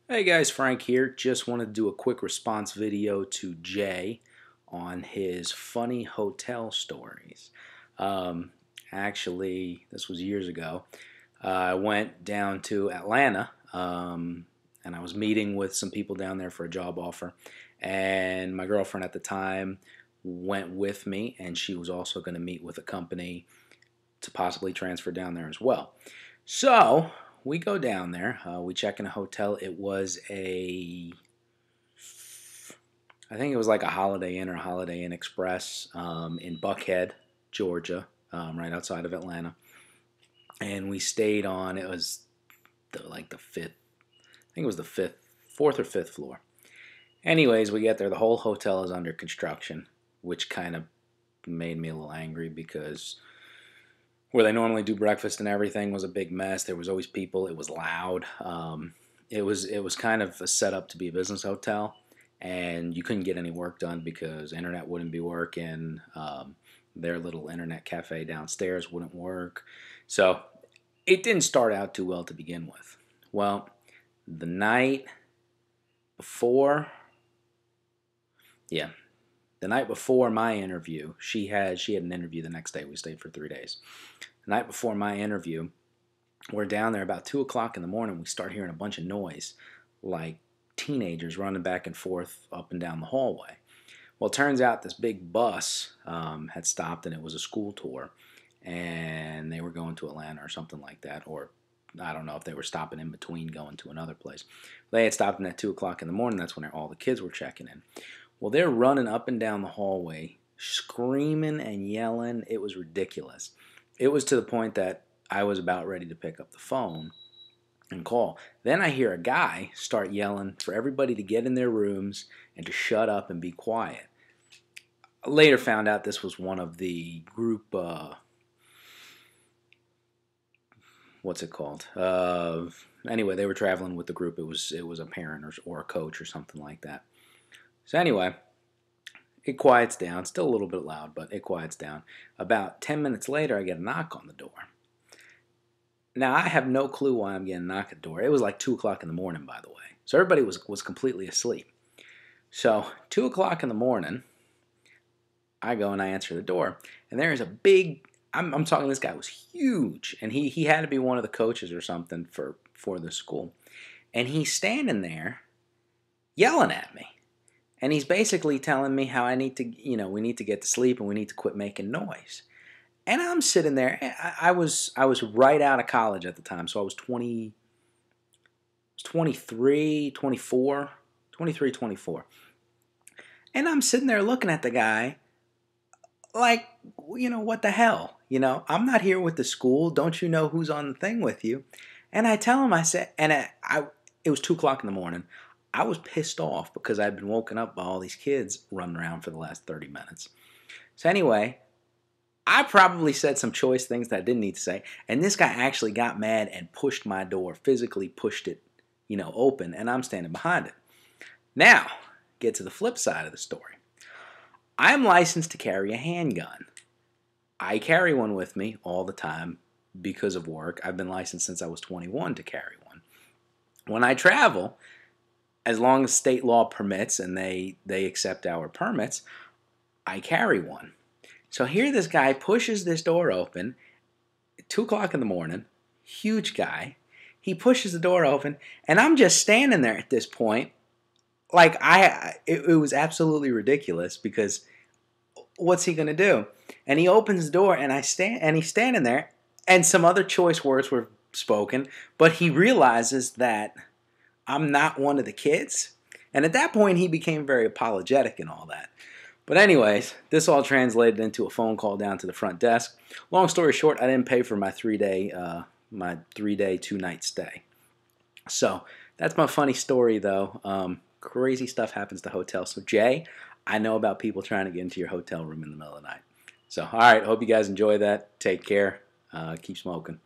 Hey guys, Frank here. Just wanted to do a quick response video to Jay on his funny hotel stories. Um, Actually, this was years ago. I went down to Atlanta and I was meeting with some people down there for a job offer. And my girlfriend at the time went with me, and she was also going to meet with a company to possibly transfer down there as well. So we go down there. We check in a hotel. It was I think it was like a Holiday Inn or a Holiday Inn Express in Buckhead, Georgia, right outside of Atlanta. And we stayed on. It was like the fifth. I think it was the fourth or fifth floor. Anyways, we get there. The whole hotel is under construction, which kind of made me a little angry because where they normally do breakfast and everything was a big mess. There was always people. It was loud. It was kind of a setup to be a business hotel, and you couldn't get any work done because internet wouldn't be working. Their little internet cafe downstairs wouldn't work. So it didn't start out too well to begin with. Well, the night before, yeah, the night before my interview, she had an interview the next day. We stayed for 3 days. The night before my interview, we're down there about 2 o'clock in the morning. We start hearing a bunch of noise, like teenagers running back and forth up and down the hallway. Well, it turns out this big bus had stopped, and it was a school tour, and they were going to Atlanta or something like that, or I don't know if they were stopping in between going to another place. They had stopped in at 2 o'clock in the morning. That's when all the kids were checking in. Well, they're running up and down the hallway, screaming and yelling. It was ridiculous. It was to the point that I was about ready to pick up the phone and call. Then I hear a guy start yelling for everybody to get in their rooms and to shut up and be quiet. I later found out this was one of the group, what's it called? Anyway, they were traveling with the group. It was a parent or a coach or something like that. So anyway, it quiets down. Still a little bit loud, but it quiets down. About 10 minutes later, I get a knock on the door. Now, I have no clue why I'm getting a knock at the door. It was like 2 o'clock in the morning, by the way. So everybody was completely asleep. So 2 o'clock in the morning, I go and I answer the door. And there is a big, I'm talking, this guy was huge. And he had to be one of the coaches or something for the school. And he's standing there yelling at me. And he's basically telling me how I need to, we need to get to sleep and we need to quit making noise. And I'm sitting there. I was right out of college at the time, so I was 23, 24, 23, 24. And I'm sitting there looking at the guy like, what the hell? I'm not here with the school. Don't you know who's on the thing with you? And I tell him, I said, and it was 2 o'clock in the morning. I was pissed off because I'd been woken up by all these kids running around for the last 30 minutes. So anyway, I probably said some choice things that I didn't need to say, and this guy actually got mad and pushed my door, physically pushed it, open, and I'm standing behind it. Now, get to the flip side of the story. I'm licensed to carry a handgun. I carry one with me all the time because of work. I've been licensed since I was 21 to carry one. When I travel, as long as state law permits and they accept our permits, I carry one. So here this guy pushes this door open, 2 o'clock in the morning, huge guy. He pushes the door open, and I'm just standing there at this point. Like, it was absolutely ridiculous because what's he going to do? And he opens the door, and he's standing there, and some other choice words were spoken, but he realizes that I'm not one of the kids. And at that point, he became very apologetic and all that. But anyways, this all translated into a phone call down to the front desk. Long story short, I didn't pay for my 3-day, 2-night stay. So that's my funny story, though. Crazy stuff happens to hotels. So Jay, I know about people trying to get into your hotel room in the middle of the night. So all right, hope you guys enjoy that. Take care. Keep smoking.